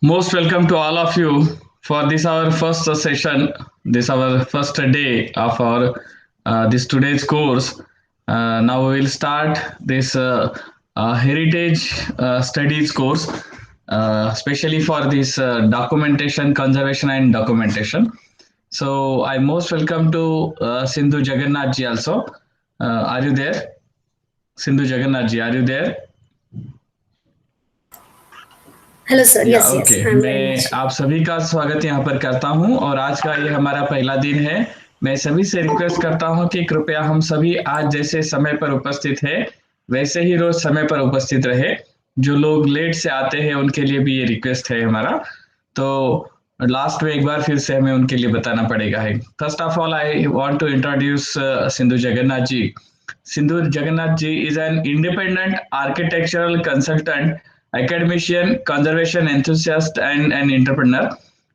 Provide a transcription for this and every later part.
Most welcome to all of you for this our first session, this our first day of our this today's course. Now we will start this heritage studies course, especially for this documentation, conservation, and documentation. So I most welcome to Sindhu Jagannath ji also. Are you there, Sindhu Jagannath ji? Are you there? Hello sir, yeah yes yes, okay, I am very मैं much. आप सभी का स्वागत यहाँ पर करता हूँ और आज का ये हमारा पहला दिन है। मैं सभी से रिक्वेस्ट करता हूँ कि कृपया हम सभी आज जैसे समय पर उपस्थित है वैसे ही रोज समय पर उपस्थित रहे। जो लोग लेट से आते हैं उनके लिए भी ये रिक्वेस्ट है हमारा। तो लास्ट में एक बार फिर से हमें उनके लिए बताना पड़ेगा है। First of all I want to introduce Sindhu Jagannath ji. Sindhu Jagannath ji is an independent architectural consultant, academician, conservation enthusiast, and an entrepreneur.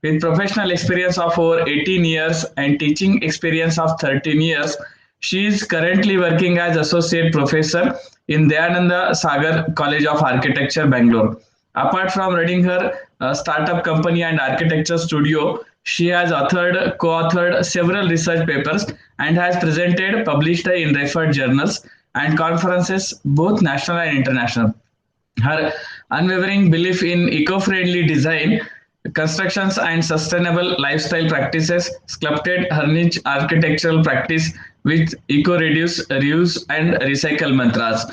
With professional experience of over 18 years and teaching experience of 13 years, she is currently working as associate professor in Dayananda Sagar College of Architecture, Bangalore. Apart from running her startup company and architecture studio, she has co-authored several research papers and has presented, published in referred journals and conferences, both national and international. Her unwavering belief in eco-friendly design, constructions, and sustainable lifestyle practices sculpted her niche architectural practice with eco-reduce, reuse, and recycle mantras.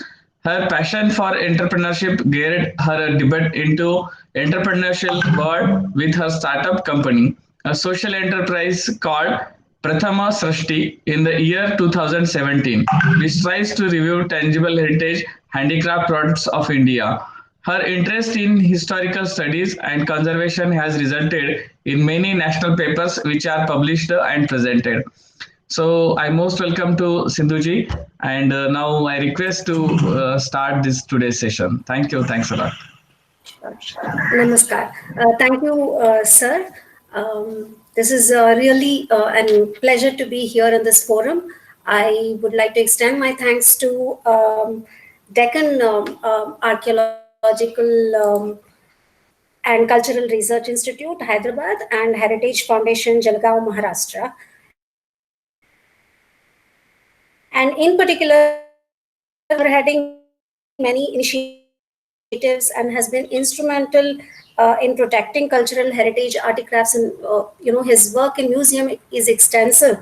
Her passion for entrepreneurship geared her debut into entrepreneurial world with her startup company, a social enterprise called Prathama Srishti in the year 2017, which tries to review tangible heritage handicraft products of India. Her interest in historical studies and conservation has resulted in many national papers which are published and presented. So I most welcome to Sindhuji, and now I request to start this today's session. Thank you. Thanks a lot. Namaskar. Thank you, sir. This is really a pleasure to be here in this forum. I would like to extend my thanks to Deccan Archaeological and Cultural Research Institute, Hyderabad, and Heritage Foundation, Jalgaon, Maharashtra. And in particular, heading many initiatives and has been instrumental in protecting cultural heritage artifacts. And his work in museum is extensive,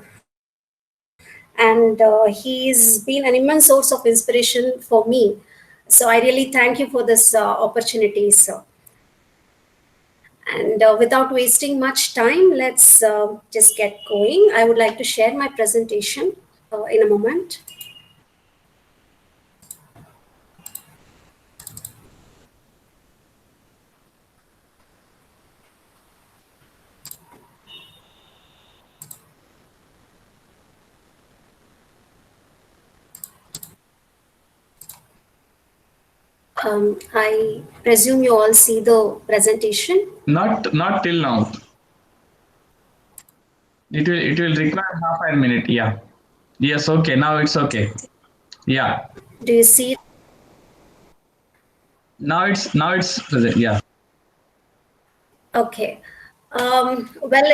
and he's been an immense source of inspiration for me. So I really thank you for this opportunity, sir. And without wasting much time, let's just get going. I would like to share my presentation in a moment. I presume you all see the presentation. Not till now. It will require half a minute. Yeah. Yes. Okay. Now it's okay. Yeah. Do you see it? Now it's present. Yeah. Okay. Well,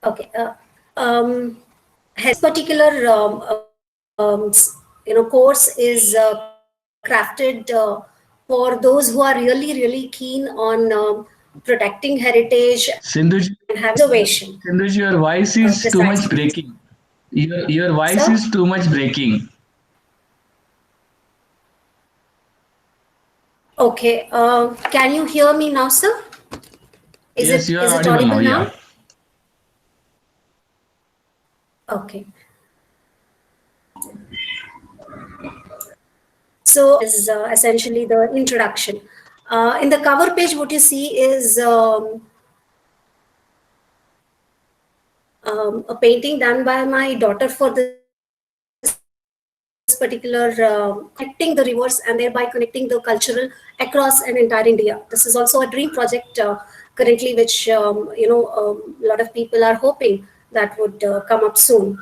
okay. His particular course is crafted for those who are really keen on protecting heritage Sindhuji, and conservation. Sindhuji, your voice is too much Precisely. breaking. Your voice Sir? is too much breaking. Okay. Can you hear me now, sir? Yes, you are Is it audible now. audible now? Yeah. Okay. So this is essentially the introduction. In the cover page, what you see is a painting done by my daughter for this particular connecting the rivers and thereby connecting the cultural across an entire India. This is also a dream project currently, which a lot of people are hoping that would come up soon.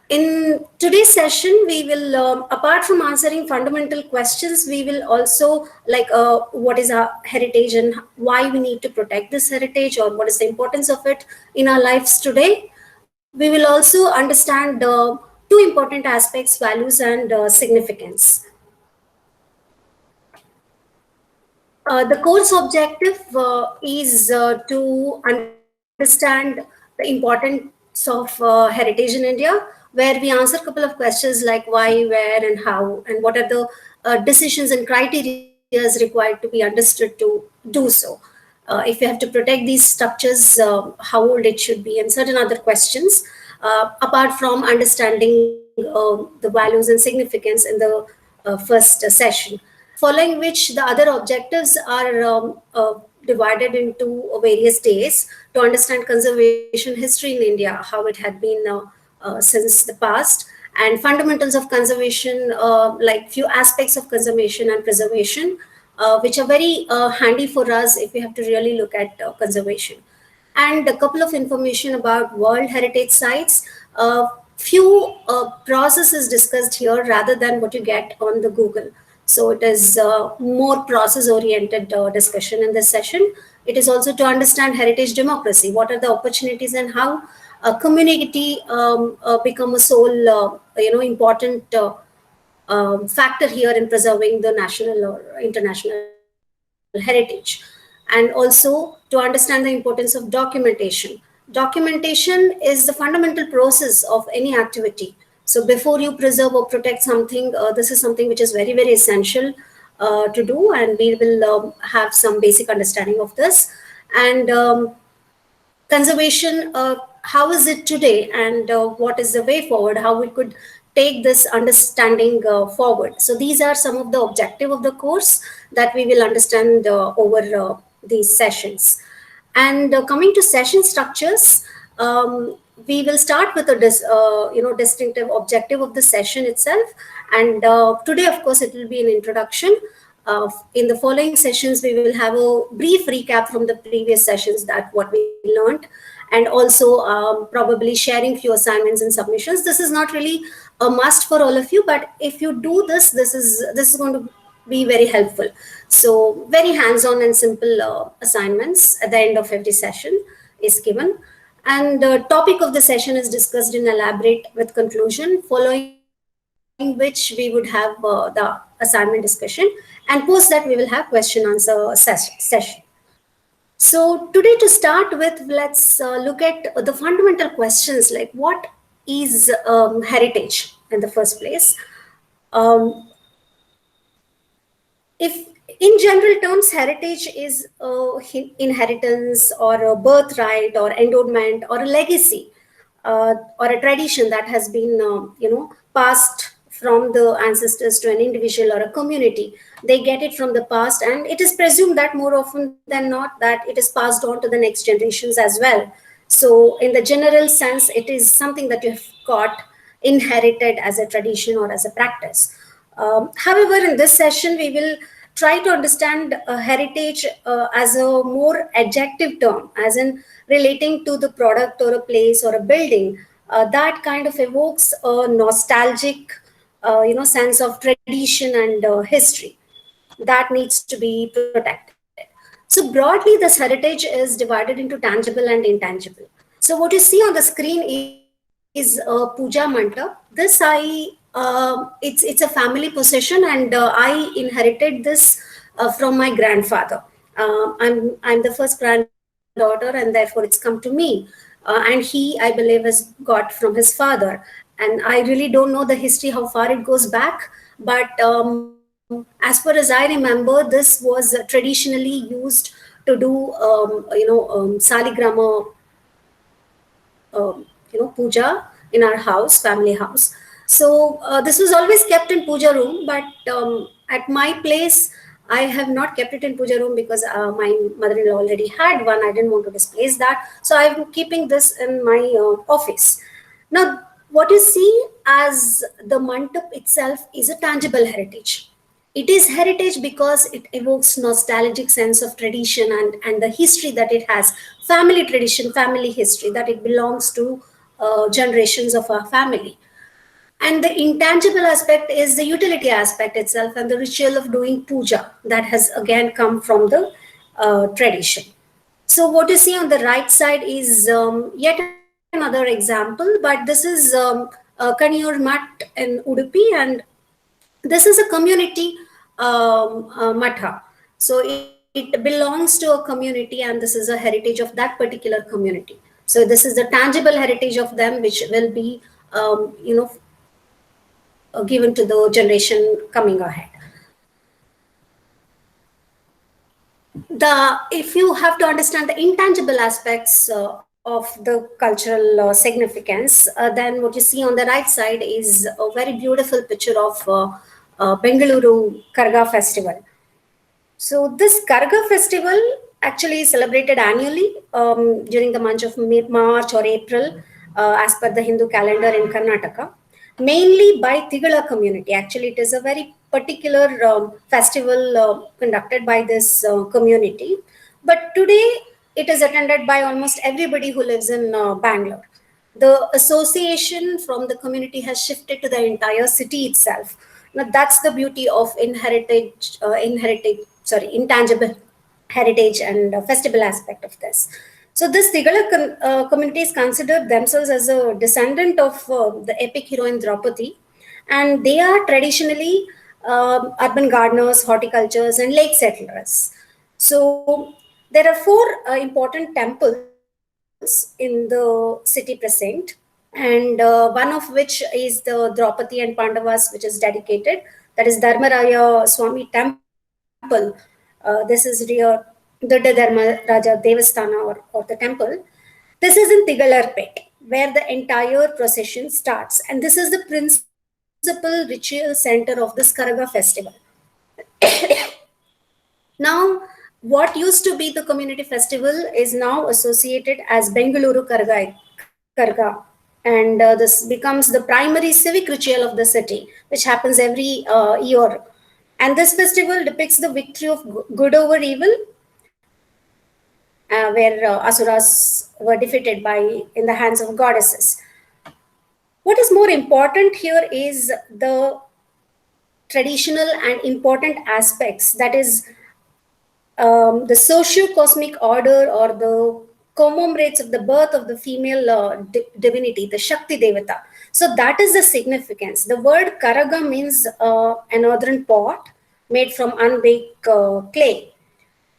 In today's session, we will, apart from answering fundamental questions, we will also what is our heritage and why we need to protect this heritage, or what is the importance of it in our lives today. We will also understand two important aspects, values and significance. The course objective is to understand the importance of heritage in India, where we answer a couple of questions like why, where, and how, and what are the decisions and criteria required to be understood to do so. If you have to protect these structures, how old it should be, and certain other questions, apart from understanding the values and significance in the first session. Following which, the other objectives are divided into various days to understand conservation history in India, how it had been since the past, and fundamentals of conservation, like few aspects of conservation and preservation, which are very handy for us if we have to really look at conservation. And a couple of information about World Heritage Sites. Few processes discussed here rather than what you get on the Google. So it is more process oriented discussion in this session. It is also to understand heritage democracy. What are the opportunities and how a community become a sole, important factor here in preserving the national or international heritage. And also to understand the importance of documentation. Documentation is the fundamental process of any activity. So before you preserve or protect something, this is something which is very, very essential to do, and we will have some basic understanding of this. And conservation, how is it today, and what is the way forward, how we could take this understanding forward. So these are some of the objective of the course that we will understand over these sessions. And coming to session structures, we will start with a distinctive objective of the session itself. And today, of course, it will be an introduction. In the following sessions, we will have a brief recap from the previous sessions, that what we learned, and also probably sharing few assignments and submissions. This is not really a must for all of you, but if you do this, this is going to be very helpful. So very hands-on and simple assignments at the end of every session is given. And the topic of the session is discussed in elaborate with conclusion, following which we would have the assignment discussion, and post that we will have question answer session. So today, to start with, let's look at the fundamental questions like what is heritage in the first place. Um, if in general terms, heritage is inheritance or a birthright or endowment or a legacy, or a tradition that has been passed from the ancestors to an individual or a community. They get it from the past, and it is presumed that more often than not that it is passed on to the next generations as well. So in the general sense, it is something that you have got inherited as a tradition or as a practice. However, in this session, we will try to understand heritage as a more adjective term, as in relating to the product or a place or a building that kind of evokes a nostalgic, sense of tradition and history that needs to be protected. So broadly, this heritage is divided into tangible and intangible. So what you see on the screen is Puja Mantap. This it's a family possession, and I inherited this from my grandfather. I'm the first granddaughter, and therefore it's come to me. And he, I believe, has got from his father. And I really don't know the history, how far it goes back, but as far as I remember, this was traditionally used to do, saligrama, puja in our house, family house. So this was always kept in puja room, but at my place, I have not kept it in puja room because my mother-in-law already had one. I didn't want to displace that, so I'm keeping this in my office. Now, what you see as the mandap itself is a tangible heritage. It is heritage because it evokes nostalgic sense of tradition, and the history that it has, family tradition, family history, that it belongs to generations of our family. And the intangible aspect is the utility aspect itself and the ritual of doing puja that has again come from the tradition. So what you see on the right side is yet another example, but this is Kaniyur Mat in Udupi, and this is a community matha. So it belongs to a community, and this is a heritage of that particular community. So this is the tangible heritage of them, which will be, given to the generation coming ahead. If you have to understand the intangible aspects of the cultural significance, then what you see on the right side is a very beautiful picture of Bengaluru Karga festival. So this Karga festival actually is celebrated annually during the month of March or April, as per the Hindu calendar in Karnataka, mainly by Tigala community. Actually, it is a very particular festival conducted by this community. But today, it is attended by almost everybody who lives in Bangalore. The association from the community has shifted to the entire city itself. Now, that's the beauty of intangible heritage and festival aspect of this. So this Tigala communities consider themselves as a descendant of the epic heroine Draupadi, and they are traditionally urban gardeners, horticultures, and lake settlers. So there are four important temples in the city present, and one of which is the Draupadi and Pandavas, which is dedicated. That is Dharmaraya Swami Temple. This is near Dodda Dharmaraja Devasthana or the temple. This is in Tigalarpet, where the entire procession starts, and this is the principal ritual center of this Karaga festival. Now, what used to be the community festival is now associated as Bengaluru Karga, and this becomes the primary civic ritual of the city, which happens every year. And this festival depicts the victory of good over evil, where asuras were defeated in the hands of goddesses. What is more important here is the traditional and important aspects, that is the socio-cosmic order or the commemorates of the birth of the female divinity, the Shakti Devata. So that is the significance. The word Karaga means an earthen pot made from unbaked clay.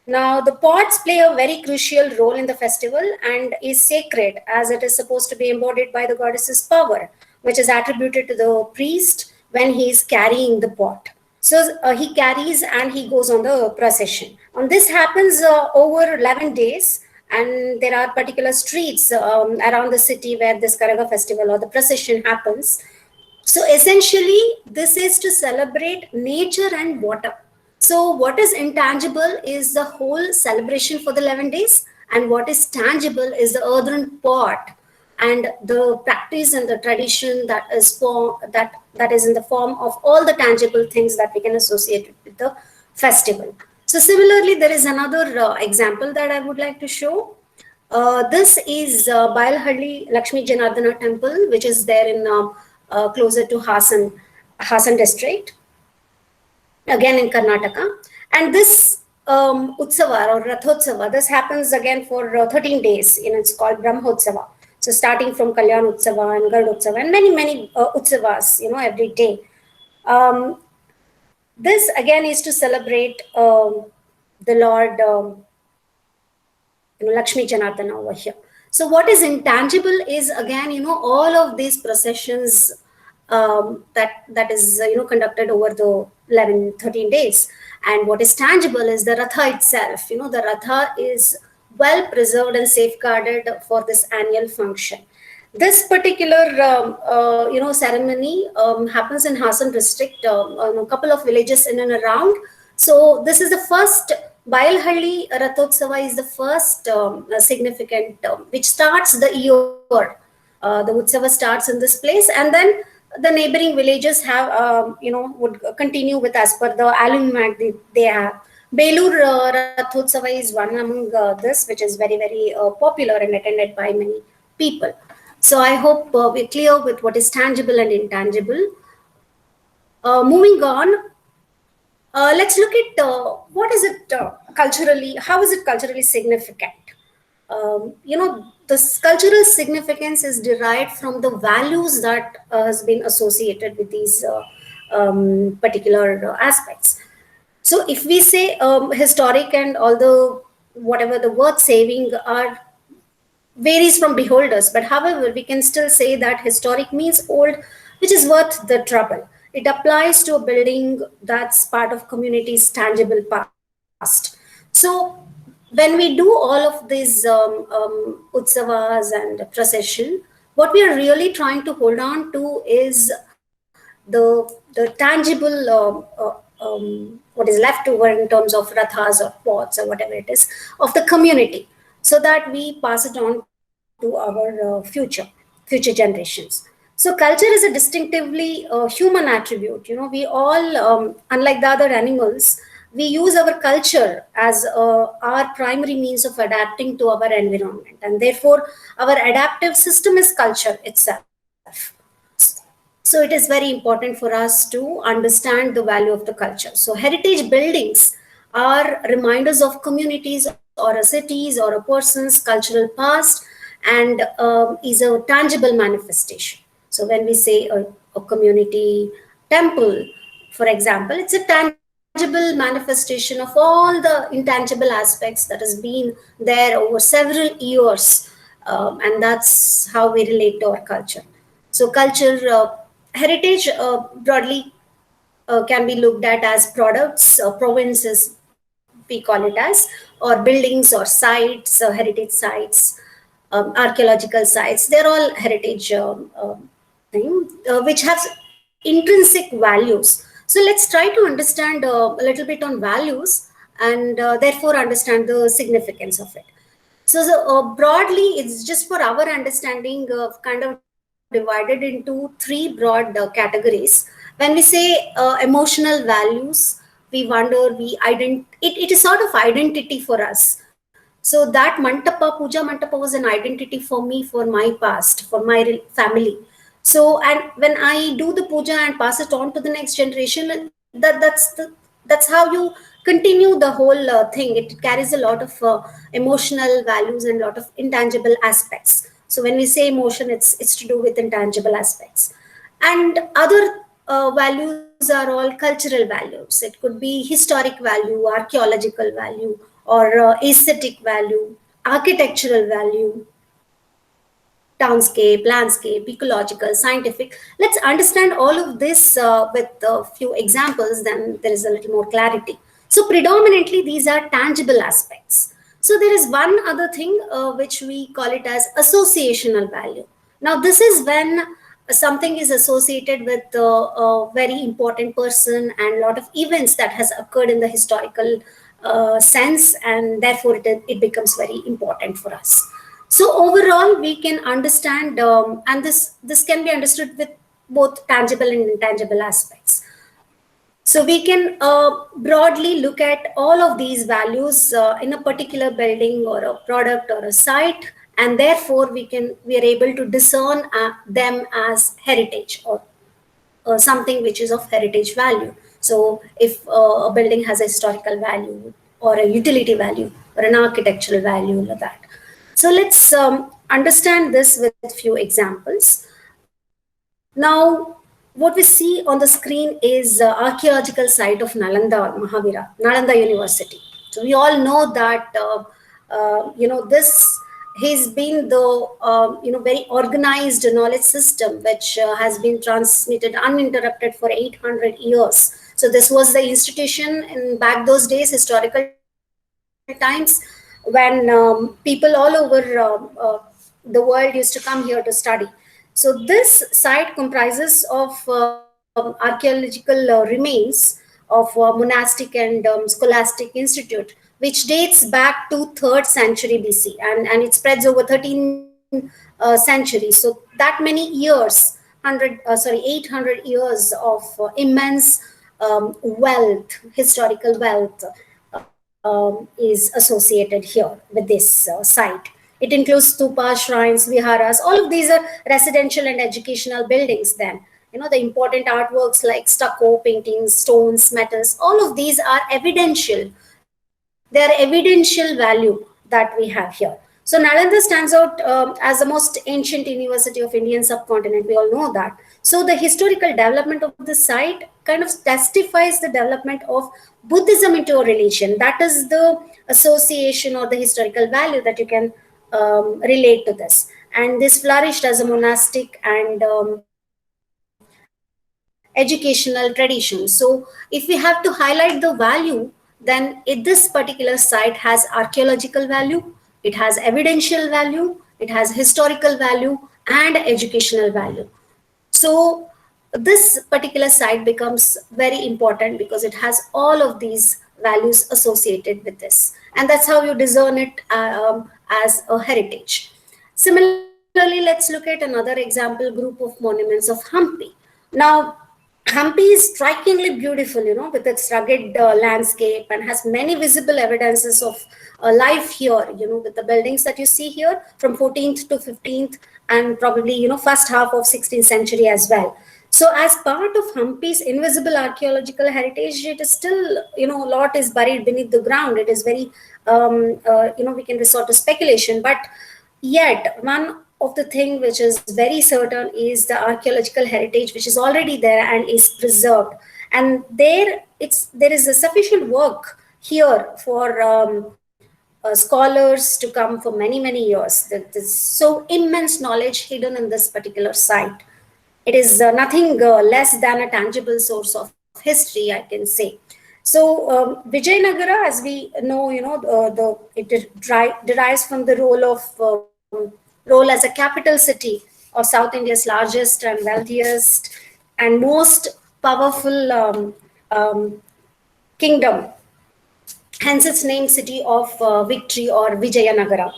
Now, the pots play a very crucial role in the festival and is sacred, as it is supposed to be embodied by the goddess's power, which is attributed to the priest when he is carrying the pot. So he carries and he goes on the procession. And this happens over 11 days, and there are particular streets around the city where this Karaga festival or the procession happens. So essentially, this is to celebrate nature and water. So what is intangible is the whole celebration for the 11 days, and what is tangible is the earthen pot and the practice and the tradition that is in the form of all the tangible things that we can associate with the festival. So similarly, there is another example that I would like to show. This is Bailhalli Lakshmi Janardana temple, which is there in closer to Hassan district, again in Karnataka. And this Utsava or Rathotsava, this happens again for 13 days. It's called Brahmotsava. So starting from Kalyan Utsava and Garud Utsava and many Utsavas, every day. This again is to celebrate the Lord Lakshmi Janardana over here. So what is intangible is again, all of these processions that is conducted over the 13 days. And what is tangible is the Ratha itself. The Ratha is well preserved and safeguarded for this annual function. This particular ceremony happens in Hassan district, a couple of villages in and around. So this is the first, Bailhalli Rathotsava is the first significant, which starts the year. The Utsava starts in this place, and then the neighboring villages have, would continue with as per the alumni they have. Belur Rathotsava is one among this, which is very, very popular and attended by many people. So I hope we're clear with what is tangible and intangible. Moving on, let's look at what is it culturally, how is it culturally significant? This cultural significance is derived from the values that has been associated with these particular aspects. So if we say historic, and although whatever the word saving are varies from beholders, but however, we can still say that historic means old, which is worth the trouble. It applies to a building that's part of community's tangible past. So when we do all of these utsavas and procession, what we are really trying to hold on to is the tangible what is left over in terms of rathas or pots or whatever it is of the community, so that we pass it on to our future generations. So culture is a distinctively human attribute. We all, unlike the other animals, we use our culture as our primary means of adapting to our environment, and therefore our adaptive system is culture itself. So it is very important for us to understand the value of the culture. So heritage buildings are reminders of communities or a cities or a person's cultural past, and is a tangible manifestation. So when we say a community temple, for example, it's a tangible manifestation of all the intangible aspects that has been there over several years, and that's how we relate to our culture. So culture heritage broadly can be looked at as products, provinces, we call it as, or buildings or sites, heritage sites, archaeological sites. They're all heritage thing, which have intrinsic values. So let's try to understand a little bit on values, and therefore understand the significance of it. So broadly, it's just for our understanding, kind of divided into three broad categories. When we say emotional values, we wonder, it is sort of identity for us. So that mantapa, puja mantapa, was an identity for me, for my past, for my family. So, and when I do the puja and pass it on to the next generation, that's how you continue the whole thing. It carries a lot of emotional values and a lot of intangible aspects. So when we say emotion, it's to do with intangible aspects. And other values are all cultural values. It could be historic value, archaeological value, or aesthetic value, architectural value, townscape, landscape, ecological, scientific. Let's understand all of this with a few examples, then there is a little more clarity. So predominantly these are tangible aspects. So there is one other thing which we call it as associational value. Now this is when something is associated with a very important person and a lot of events that has occurred in the historical sense, and therefore it becomes very important for us. So overall, we can understand, and this can be understood with both tangible and intangible aspects. So we can broadly look at all of these values in a particular building or a product or a site, and therefore we are able to discern them as heritage, or something which is of heritage value. So if a building has a historical value or a utility value or an architectural value, like that. So let's understand this with few examples. Now, what we see on the screen is archaeological site of Nalanda Mahavira, Nalanda University. So we all know that this has been the very organized knowledge system which has been transmitted uninterrupted for 800 years. So this was the institution in back those days, historical times, when people all over the world used to come here to study. So this site comprises of archaeological remains of monastic and scholastic institute, which dates back to 3rd century BC, and it spreads over 13 centuries. So that many years, 800 years of immense wealth, historical wealth, is associated here with this site. It includes stupas, shrines, viharas. All of these are residential and educational buildings. Then, the important artworks like stucco, paintings, stones, metals, all of these are evidential. They are evidential value that we have here. So Nalanda stands out as the most ancient university of Indian subcontinent. We all know that. So the historical development of the site kind of testifies the development of Buddhism into a religion. That is the association or the historical value that you can relate to this. And this flourished as a monastic and educational tradition. So if we have to highlight the value, then this particular site has archaeological value, it has evidential value, it has historical value, and educational value. So this particular site becomes very important because it has all of these values associated with this. And that's how you discern it as a heritage. Similarly, let's look at another example group of monuments of Hampi. Now, Hampi is strikingly beautiful, with its rugged landscape and has many visible evidences of life here, with the buildings that you see here from 14th to 15th and probably, first half of 16th century as well. So as part of Hampi's invisible archaeological heritage, it is still, a lot is buried beneath the ground. It is very, we can resort to speculation, but yet one of the thing which is very certain is the archaeological heritage which is already there and is preserved, and there is a sufficient work here for scholars to come for many years. There's so immense knowledge hidden in this particular site. It is nothing less than a tangible source of history, I can say. So Vijayanagara, as we know, it derives from the role as a capital city of South India's largest and wealthiest and most powerful kingdom. Hence its name, city of victory or Vijayanagara.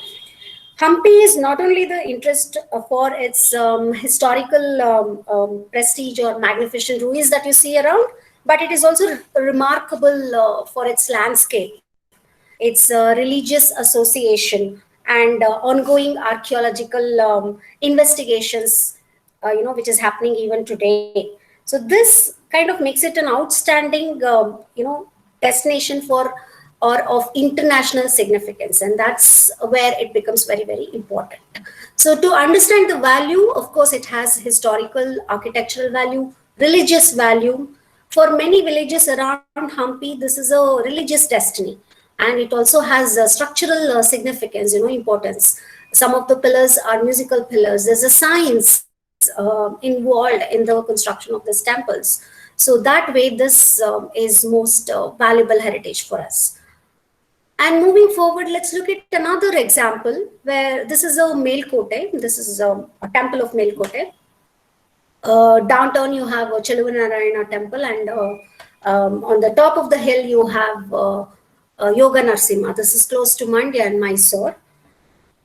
Hampi is not only the interest for its historical prestige or magnificent ruins that you see around, but it is also remarkable for its landscape, its religious association, and ongoing archaeological investigations, which is happening even today. So this kind of makes it an outstanding, destination for or of international significance, and that's where it becomes very important. So to understand the value, of course, it has historical, architectural value, religious value. For many villages around Hampi, this is a religious destiny, and it also has structural significance, importance. Some of the pillars are musical pillars. There's a science involved in the construction of these temples. So that way, this is most valuable heritage for us. And moving forward, let's look at another example where this is a Melkote. This is a temple of Melkote. Downtown, you have a Chelvanarayana temple, and on the top of the hill, you have Yoga Narsimha. This is close to Mandya and Mysore.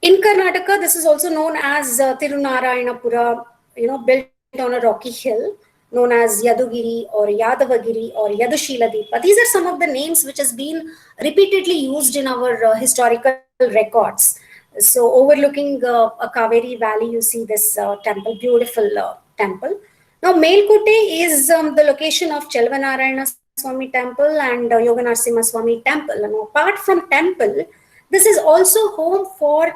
In Karnataka, this is also known as Tirunarayanapura, built on a rocky hill, known as Yadugiri or Yadavagiri or Yadushiladeepa. These are some of the names which has been repeatedly used in our historical records. So overlooking a Kaveri valley, you see this temple, beautiful temple. Now Melkote is the location of Chelvanarayana Swami temple and Yoga Narsimha Swami temple. And apart from temple, this is also home for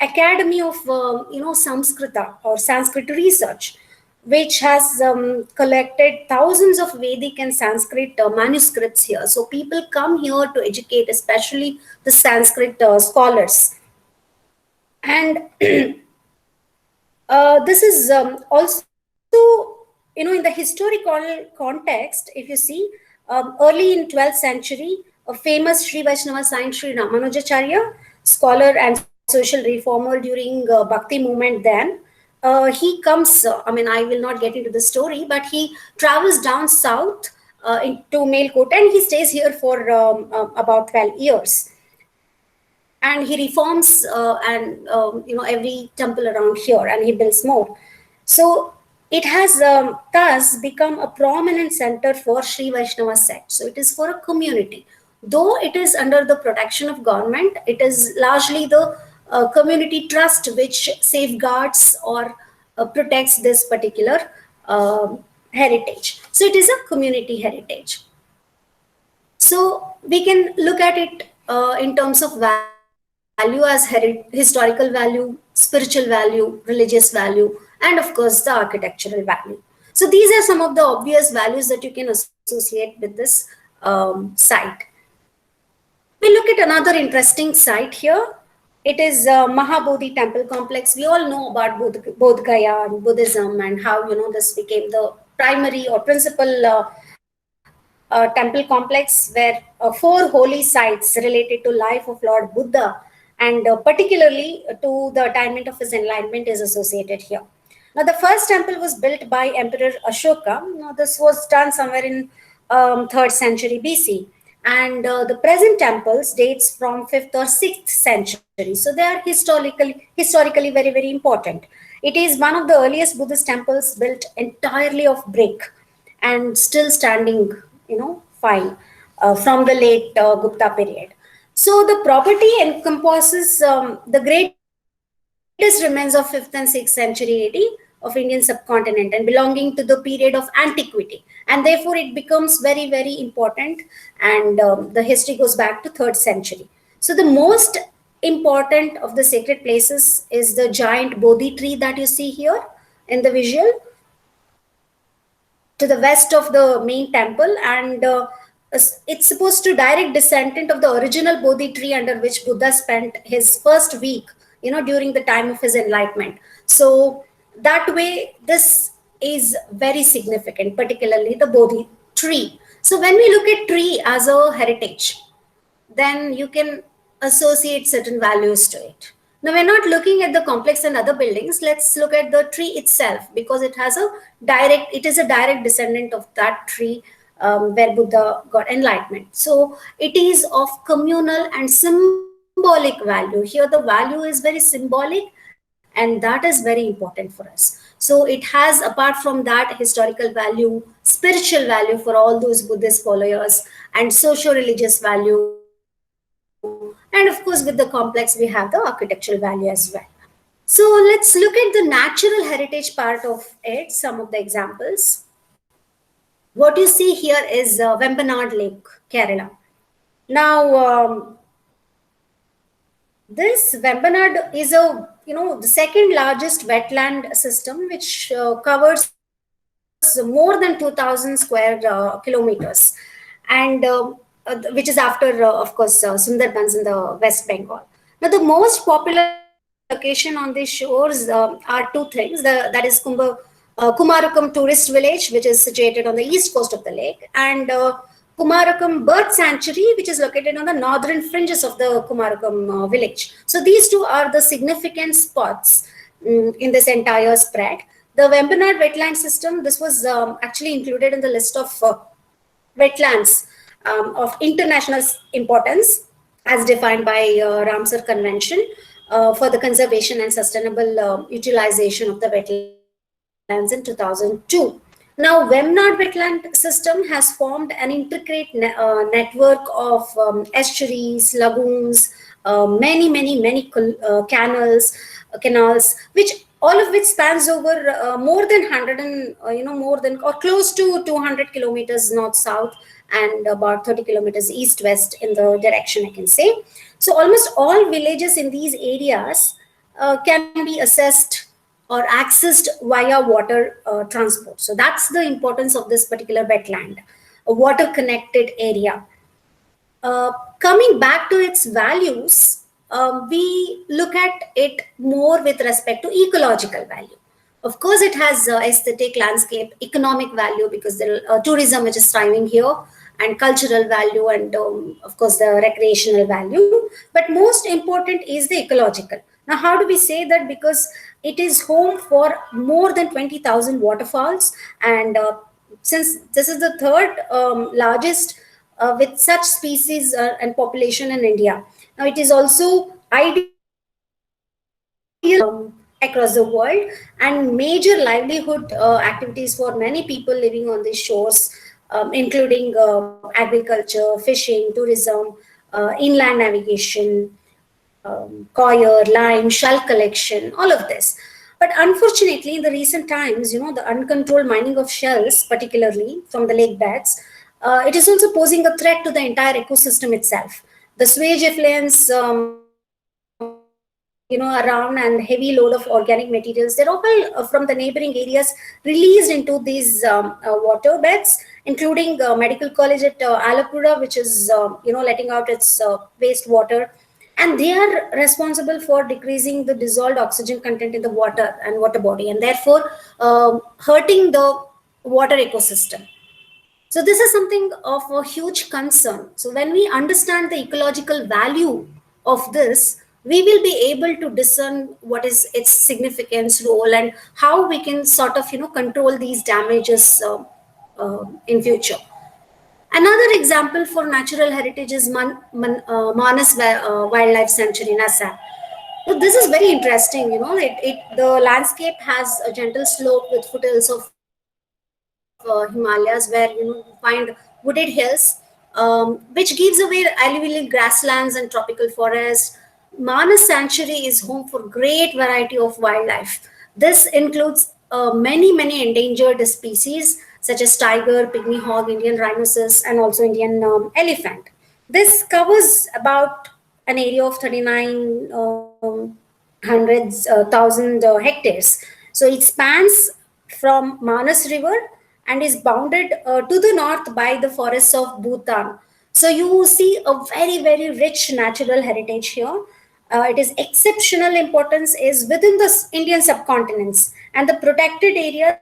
Academy of Samskrita or Sanskrit research, which has collected thousands of Vedic and Sanskrit manuscripts here. So people come here to educate, especially the Sanskrit scholars. And this is also, in the historical context, if you see, early in 12th century, a famous Sri Vaishnava saint Sri Ramanujacharya, scholar and social reformer during Bhakti movement then, he comes, I will not get into the story, but he travels down south into Melkote, and he stays here for about 12 years. And he reforms every temple around here, and he builds more. So it has thus become a prominent center for Sri Vaishnava sect. So it is for a community. Though it is under the protection of government, it is largely the community trust which safeguards or protects this particular heritage. So it is a community heritage. So we can look at it in terms of value as historical value, spiritual value, religious value, and of course the architectural value. So these are some of the obvious values that you can associate with this site. We look at another interesting site here. It is Mahabodhi Temple Complex. We all know about Bodh Gaya and Buddhism and how this became the primary or principal temple complex where 4 holy sites related to life of Lord Buddha and particularly to the attainment of his enlightenment is associated here. Now, the first temple was built by Emperor Ashoka. Now, this was done somewhere in 3rd century BC, and the present temples dates from 5th or 6th century. So they are historically very very important. It is one of the earliest Buddhist temples built entirely of brick and still standing, fine from the late Gupta period. So the property encompasses the greatest remains of 5th and 6th century AD of Indian subcontinent and belonging to the period of antiquity. And therefore it becomes very, very important. And the history goes back to 3rd century. So the most important of the sacred places is the giant Bodhi tree that you see here in the visual to the west of the main temple, and it's supposed to direct descendant of the original Bodhi tree under which Buddha spent his first week, during the time of his enlightenment. So that way, this is very significant, particularly the Bodhi tree. So when we look at tree as a heritage, then you can associate certain values to it. Now, we're not looking at the complex and other buildings. Let's look at the tree itself because it is a direct descendant of that tree where Buddha got enlightenment. So it is of communal and symbolic value. Here, the value is very symbolic, and that is very important for us. So it has, apart from that, historical value, spiritual value for all those Buddhist followers, and socio-religious value. And of course, with the complex, we have the architectural value as well. So let's look at the natural heritage part of it, some of the examples. What you see here is Vembanad Lake, Kerala. Now, this Vembanad is the second largest wetland system, which covers more than 2,000 square kilometers, and which is after, of course, Sundarbans in the West Bengal. Now, the most popular location on these shores are 2 things. That is Kumarakom Tourist Village, which is situated on the east coast of the lake, and Kumarakom Bird Sanctuary, which is located on the northern fringes of the Kumarakom village. So these 2 are the significant spots in this entire spread. The Vembanad wetland system, this was actually included in the list of wetlands of international importance as defined by Ramsar Convention for the conservation and sustainable utilization of the wetlands in 2002. Now, Vembanad wetland system has formed an intricate network of estuaries, lagoons, many canals, which all of which spans over more than 100 and more than or close to 200 kilometers north-south and about 30 kilometers east-west in the direction, I can say. So almost all villages in these areas can be assessed or accessed via water transport. So that's the importance of this particular wetland, a water connected area. Coming back to its values, we look at it more with respect to ecological value. Of course, it has aesthetic, landscape, economic value because the tourism which is thriving here, and cultural value, and of course the recreational value. But most important is the ecological. Now, how do we say that? Because it is home for more than 20,000 waterfalls, and since this is the third largest with such species and population in India. Now, it is also ideal across the world and major livelihood activities for many people living on these shores, including agriculture, fishing, tourism, inland navigation, coir, lime, shell collection, all of this. But unfortunately, in the recent times, the uncontrolled mining of shells, particularly from the lake beds, it is also posing a threat to the entire ecosystem itself. The sewage effluents, around, and heavy load of organic materials, they're all from the neighboring areas released into these water beds, including Medical College at Alapura, which is, letting out its wastewater. And they are responsible for decreasing the dissolved oxygen content in the water and water body, and therefore hurting the water ecosystem. So this is something of a huge concern. So when we understand the ecological value of this, we will be able to discern what is its significance, role, and how we can sort of control these damages in future. Another example for natural heritage is Manas Wildlife Sanctuary in Assam. So this is very interesting. The landscape has a gentle slope with foothills of Himalayas, where you find wooded hills, which gives away alluvial grasslands and tropical forests. Manas Sanctuary is home for great variety of wildlife. This includes many endangered species such as tiger, pygmy hog, Indian rhinoceros, and also Indian elephant. This covers about an area of 39 hundreds thousand hectares. So it spans from Manas River and is bounded to the north by the forests of Bhutan. So you see a very rich natural heritage here. It is exceptional importance is within the Indian subcontinents, and the protected areas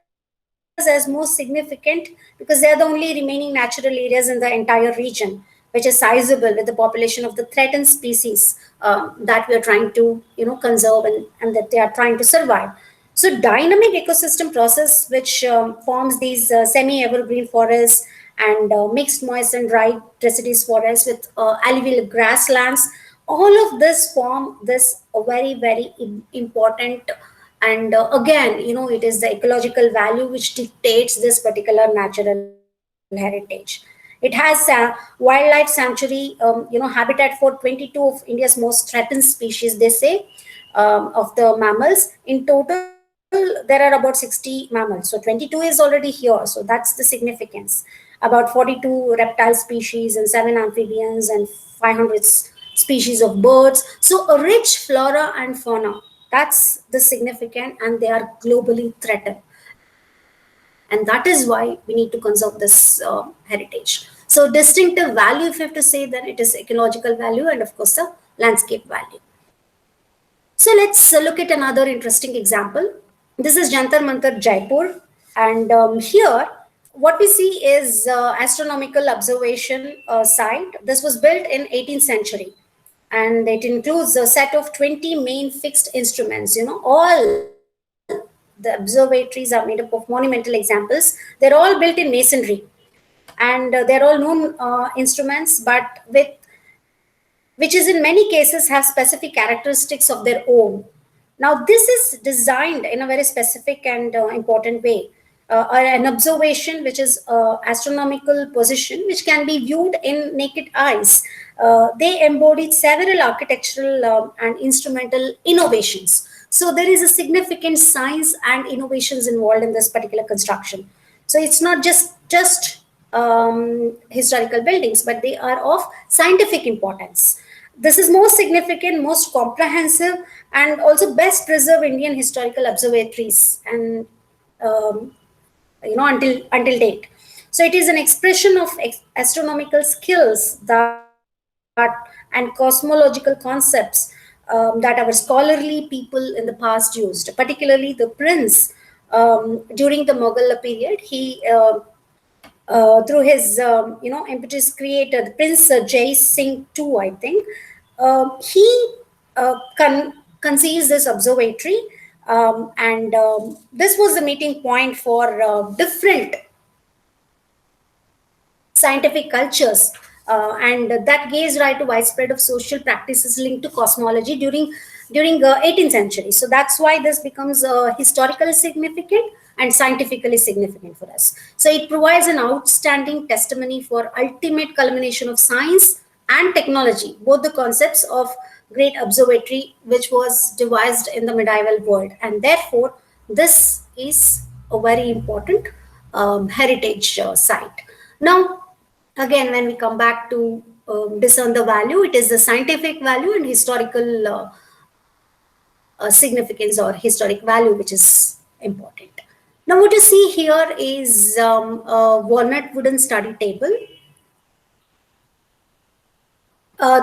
as most significant because they are the only remaining natural areas in the entire region, which is sizable with the population of the threatened species that we are trying to conserve, and that they are trying to survive. So dynamic ecosystem process, which forms these semi-evergreen forests and mixed moist and dry deciduous forests with alluvial grasslands, all of this form this very important. And again, it is the ecological value which dictates this particular natural heritage. It has wildlife sanctuary, habitat for 22 of India's most threatened species, they say, of the mammals. In total, there are about 60 mammals. So 22 is already here. So that's the significance. About 42 reptile species and 7 amphibians and 500 species of birds. So a rich flora and fauna. That's the significant, and they are globally threatened. And that is why we need to conserve this heritage. So distinctive value, if you have to say, then it is ecological value and of course the landscape value. So let's look at another interesting example. This is Jantar Mantar, Jaipur. And here, what we see is astronomical observation site. This was built in 18th century. And it includes a set of 20 main fixed instruments. All the observatories are made up of monumental examples. They're all built in masonry. And they're all known instruments, but which is in many cases have specific characteristics of their own. Now, this is designed in a very specific and important way. An observation, which is astronomical position, which can be viewed in naked eyes. They embodied several architectural and instrumental innovations. So there is a significant science and innovations involved in this particular construction. So it's not just historical buildings, but they are of scientific importance. This is most significant, most comprehensive, and also best preserved Indian historical observatories, and until date. So it is an expression of astronomical skills and cosmological concepts that our scholarly people in the past used, particularly the prince during the Mughal period. He through his impetus creator, Prince Jai Singh II, I think, he conceives this observatory, and this was the meeting point for different scientific cultures, and that gave rise to widespread of social practices linked to cosmology during 18th century. So that's why this becomes historically significant and scientifically significant for us. So it provides an outstanding testimony for ultimate culmination of science and technology, both the concepts of great observatory which was devised in the medieval world, and therefore this is a very important heritage site. Now, again, when we come back to discern the value, it is the scientific value and historical significance or historic value which is important. Now, what you see here is a walnut wooden study table.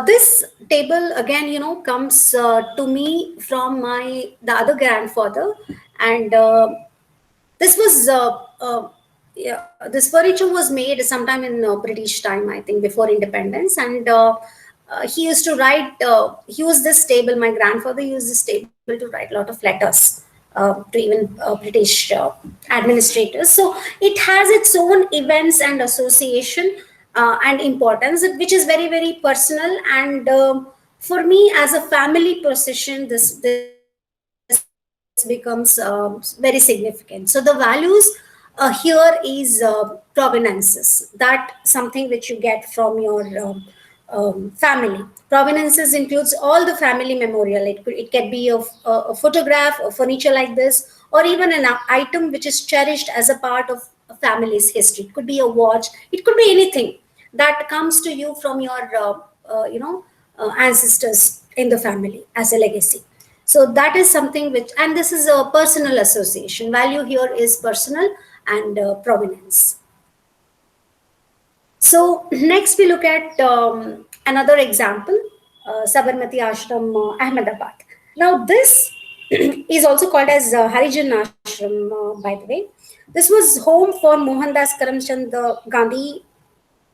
This table again, comes to me from the other grandfather, and this was yeah, this furniture was made sometime in British time, I think, before independence, and he used to write. He used this table. My grandfather used this table to write a lot of letters to even British administrators. So it has its own events and association and importance, which is very, very personal. And for me, as a family procession, this becomes very significant. So the values here is provenances, that something which you get from your family. Provenances includes all the family memorial. It can be a photograph, a furniture like this, or even an item which is cherished as a part of a family's history. It could be a watch. It could be anything that comes to you from your ancestors in the family as a legacy. So that is something which, and this is a personal association. Value here is personal and provenance. So next we look at another example, Sabarmati Ashram, Ahmedabad. Now this is also called as Harijan Ashram, by the way. This was home for Mohandas Karamchand Gandhi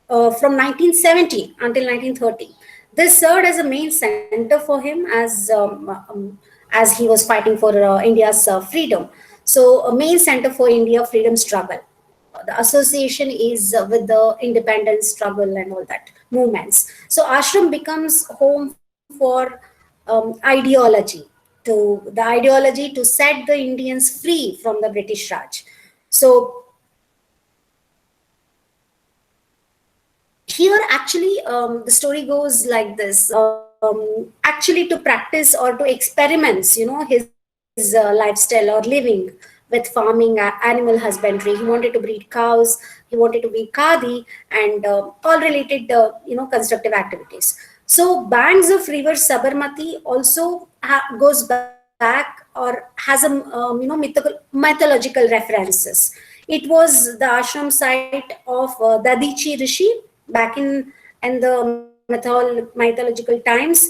from 1970 until 1930. This served as a main center for him as he was fighting for India's freedom. So a main center for India freedom struggle. The association is with the independence struggle and all that movements. So ashram becomes home for ideology, to set the Indians free from the British Raj. So here actually the story goes like this. Actually to practice or to experiments, his lifestyle or living with farming, animal husbandry. He wanted to breed cows, he wanted to be khadi, and all related, constructive activities. So banks of river Sabarmati also goes back or has a mythological references. It was the ashram site of Dadichi Rishi back in the mythological times,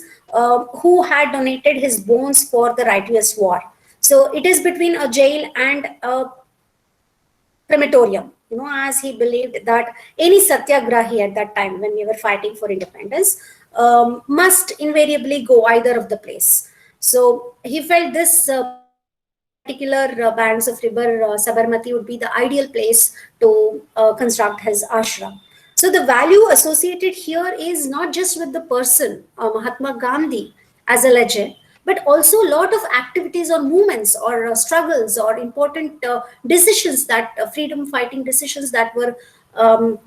who had donated his bones for the righteous war. So it is between a jail and a crematorium, as he believed that any satyagrahi at that time when we were fighting for independence must invariably go either of the place. So he felt this particular banks of river Sabarmati would be the ideal place to construct his ashram. So the value associated here is not just with the person, Mahatma Gandhi as a legend, but also a lot of activities or movements or struggles or important decisions that freedom fighting decisions that were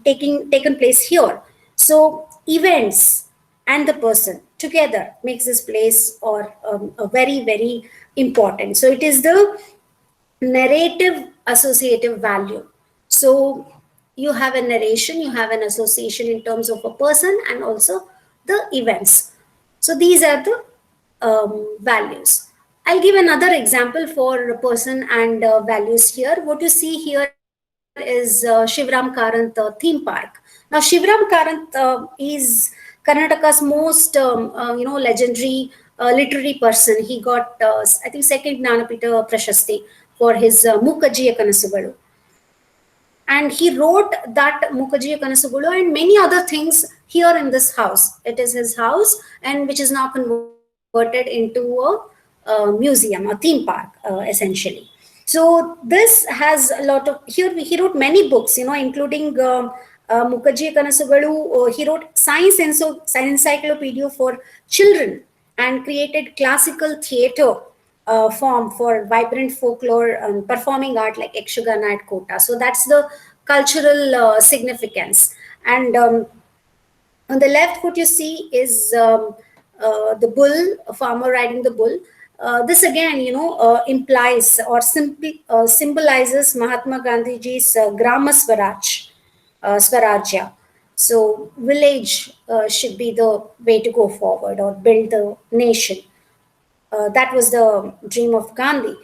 taken place here. So events and the person together makes this place or a very, very important. So it is the narrative associative value. So you have a narration, you have an association in terms of a person and also the events. So these are the values. I'll give another example for person and values here. What you see here is Shivram Karant theme park. Now Shivram Karant is Karnataka's most legendary literary person. He got I think second Gnanapita Prashasti for his Mukkajiya Kanasugalu. And he wrote that Mukkajiya Kanasugulu and many other things here in this house. It is his house, and which is now converted into a museum, a theme park, essentially. So this has a lot of, here he wrote many books, including Mukkajiya Kanasugalu. He wrote science encyclopedia for children and created classical theatre form for vibrant folklore and performing art like Yakshagana at Kota. So that's the cultural significance. And on the left, what you see is the bull, a farmer riding the bull. This again, implies or simply symbolizes Mahatma Gandhiji's Grama Swaraj, Swarajya. So village should be the way to go forward or build the nation. That was the dream of Gandhi,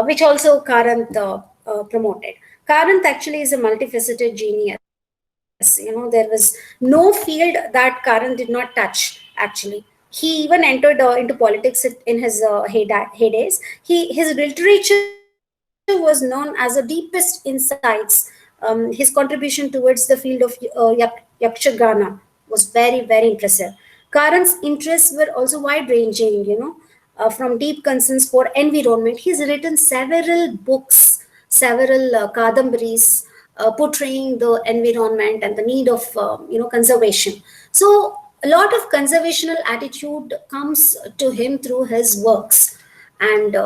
which also Karanth promoted. Karanth actually is a multifaceted genius. There was no field that Karanth did not touch, actually. He even entered into politics in his heydays. His literature was known as the deepest insights. His contribution towards the field of Yakshagana was very, very impressive. Karan's interests were also wide ranging, from deep concerns for environment. He's written several books, several kadambaris portraying the environment and the need of conservation. So a lot of conservational attitude comes to him through his works, and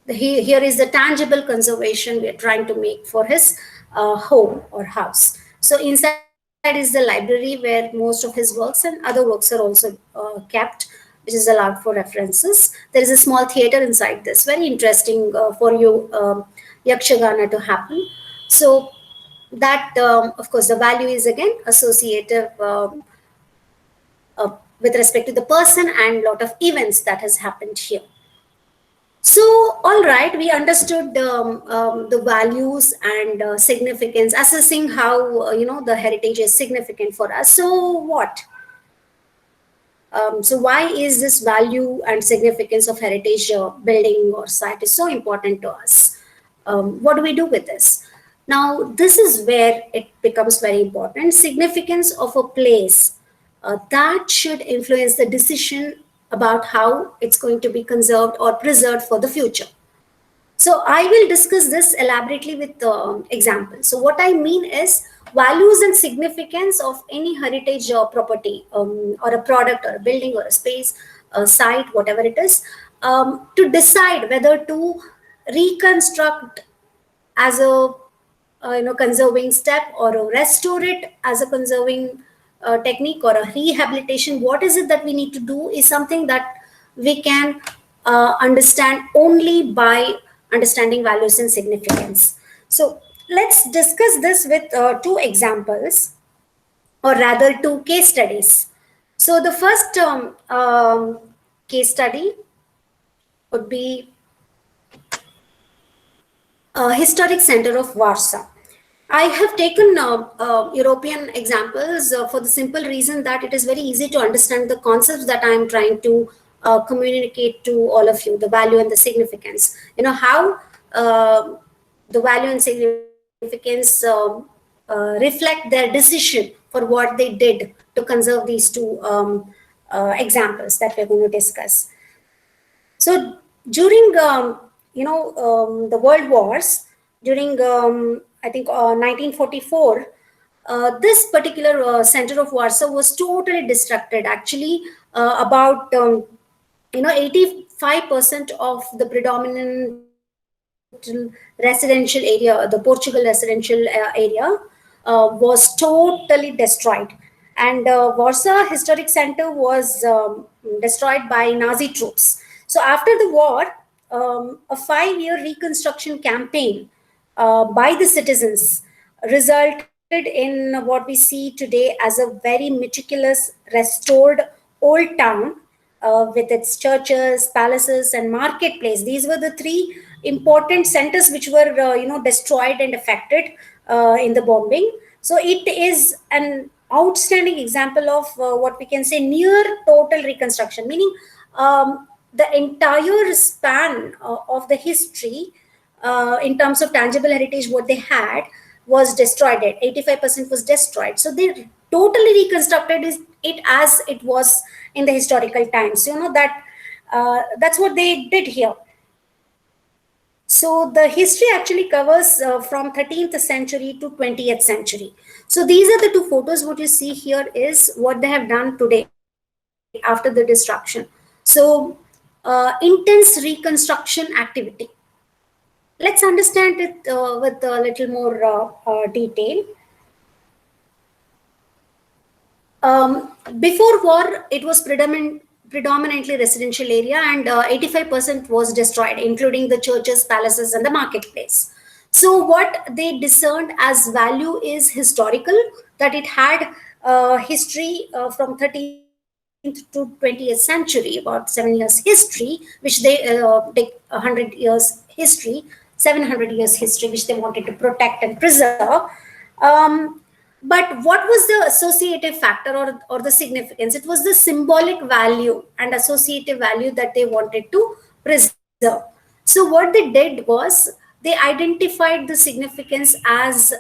here is the tangible conservation we are trying to make for his home or house. So inside is the library where most of his works and other works are also kept, which is allowed for references. There is a small theater inside this, very interesting for you Yakshagana to happen. So that, of course, the value is again associative with respect to the person and lot of events that has happened here. So, all right, we understood the values and significance, assessing how the heritage is significant for us. So, what? So, why is this value and significance of heritage building or site is so important to us? What do we do with this? Now, this is where it becomes very important. Significance of a place that should influence the decision about how it's going to be conserved or preserved for the future. So I will discuss this elaborately with examples. So what I mean is values and significance of any heritage or property or a product or a building or a space, a site, whatever it is, to decide whether to reconstruct as a conserving step or restore it as a conserving technique or a rehabilitation. What is it that we need to do is something that we can understand only by understanding values and significance. So let's discuss this with two examples, or rather two case studies. So the first case study would be Historic Center of Warsaw. I have taken European examples for the simple reason that it is very easy to understand the concepts that I am trying to communicate to all of you, the value and the significance. How the value and significance reflect their decision for what they did to conserve these two examples that we're going to discuss. So during the world wars, during I think 1944, this particular center of Warsaw was totally destructed. Actually, about 85% of the predominant residential area, the Portugal residential area, was totally destroyed. And Warsaw Historic Center was destroyed by Nazi troops. So after the war, a 5-year reconstruction campaign by the citizens resulted in what we see today as a very meticulous, restored old town with its churches, palaces, and marketplace. These were the three important centers which were, destroyed and affected in the bombing. So it is an outstanding example of what we can say near total reconstruction, meaning the entire span of the history in terms of tangible heritage, what they had was destroyed. 85% was destroyed. So they totally reconstructed it as it was in the historical times. That's what they did here. So the history actually covers from 13th century to 20th century. So these are the two photos. What you see here is what they have done today after the destruction. So intense reconstruction activity. Let's understand it with a little more detail. Before war, it was predominantly residential area, and 85% was destroyed, including the churches, palaces, and the marketplace. So what they discerned as value is historical, that it had history from 13th to 20th century, about 7 years history, which they take 100 years history, 700 years history, which they wanted to protect and preserve. Um, but what was the associative factor, or the significance? It was the symbolic value and associative value that they wanted to preserve. So what they did was they identified the significance as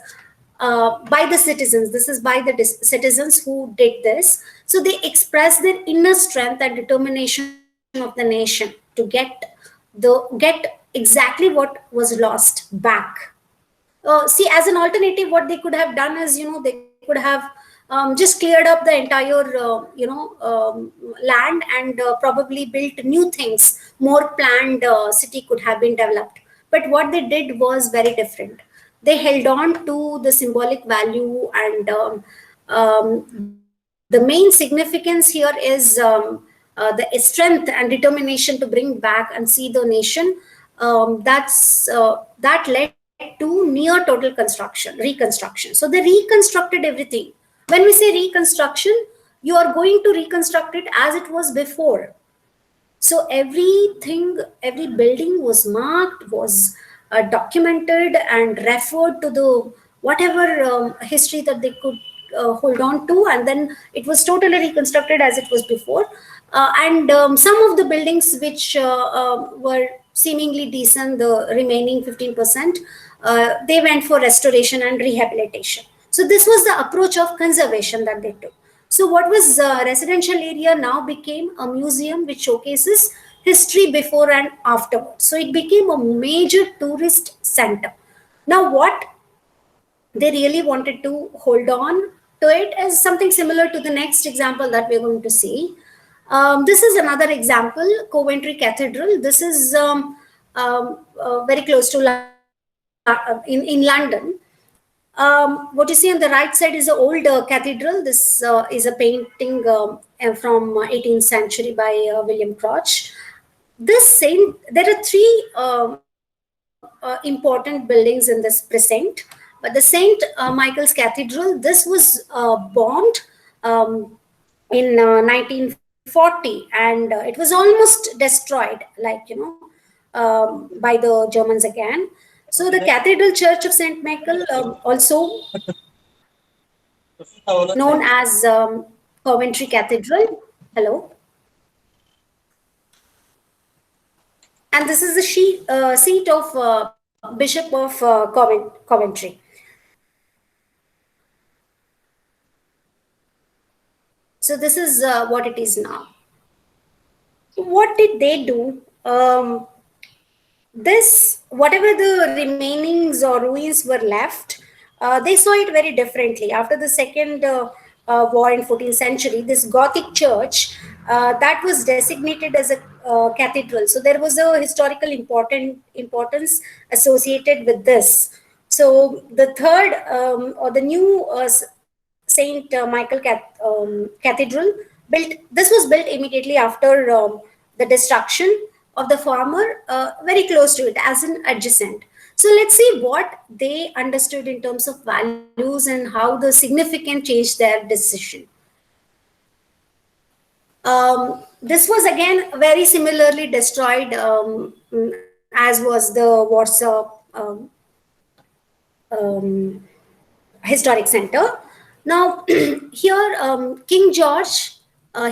by the citizens. This is by the citizens who did this. So they expressed their inner strength and determination of the nation to get exactly what was lost back. See, as an alternative, what they could have done is, they could have just cleared up the entire land, and probably built new things. More planned city could have been developed, but what they did was very different. They held on to the symbolic value, and the main significance here is the strength and determination to bring back and see the nation. That led to near total reconstruction. So they reconstructed everything. When we say reconstruction, you are going to reconstruct it as it was before. So everything, every building was marked, was documented, and referred to the whatever history that they could hold on to, and then it was totally reconstructed as it was before. And some of the buildings which were seemingly decent, the remaining 15%, they went for restoration and rehabilitation. So this was the approach of conservation that they took. So what was residential area now became a museum which showcases history before and afterwards. So it became a major tourist center. Now what they really wanted to hold on to it is something similar to the next example that we're going to see. This is another example, Coventry Cathedral. This is very close to in London. What you see on the right side is an old cathedral. This is a painting from 18th century by William Crouch. There are three important buildings in this precinct. But the St. Michael's Cathedral, this was bombed in 1940, and it was almost destroyed, by the Germans again. So the Cathedral Church of St. Michael, also known as Coventry Cathedral. Hello. And this is the seat of Bishop of Coventry. So this is what it is now. What did they do? Whatever the remainings or ruins were left, they saw it very differently. After the second war in 14th century, this Gothic church that was designated as a cathedral. So there was a historical importance associated with this. So the third or the new Saint Michael Cathedral this was built immediately after the destruction of the former, very close to it, as an adjacent. So let's see what they understood in terms of values and how the significance changed their decision. This was again very similarly destroyed, as was the Warsaw Historic Center. Now, here King George,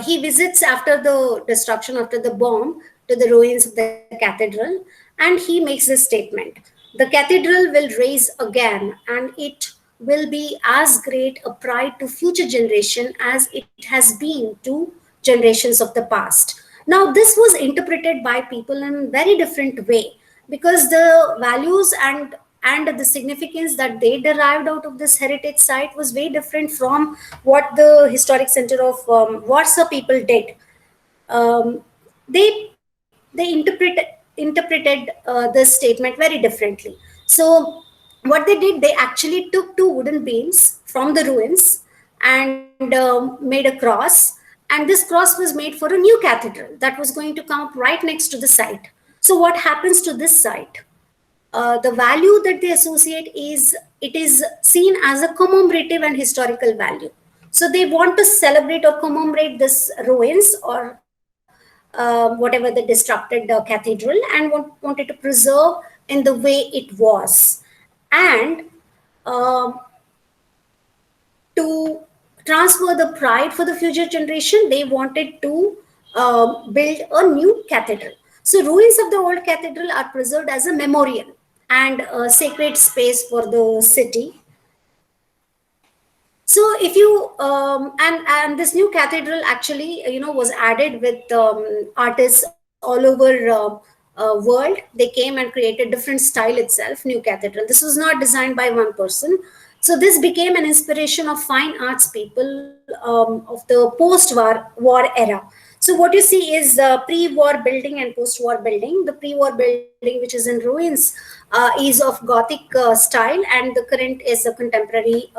he visits after the destruction, after the bomb, to the ruins of the cathedral, and he makes this statement: the cathedral will rise again, and it will be as great a pride to future generation as it has been to generations of the past. Now, this was interpreted by people in a very different way, because the values and the significance that they derived out of this heritage site was very different from what the historic center of Warsaw people did. They interpreted this statement very differently. So what they did, they actually took two wooden beams from the ruins and made a cross, And this cross was made for a new cathedral that was going to come up right next to the site. So what happens to this site? The value that they associate is, it is seen as a commemorative and historical value. So they want to celebrate or commemorate this ruins, or whatever the destructed cathedral, and wanted to preserve in the way it was. And um to transfer the pride for the future generation, they wanted to build a new cathedral. So ruins of the old cathedral are preserved as a memorial and a sacred space for the city. So if you and this new cathedral actually, was added with artists all over world. They came and created different style itself, new cathedral. This was not designed by one person. So this became an inspiration of fine arts people of the post-war era. So what you see is pre-war building and post-war building. The pre-war building, which is in ruins, is of Gothic style, and the current is a contemporary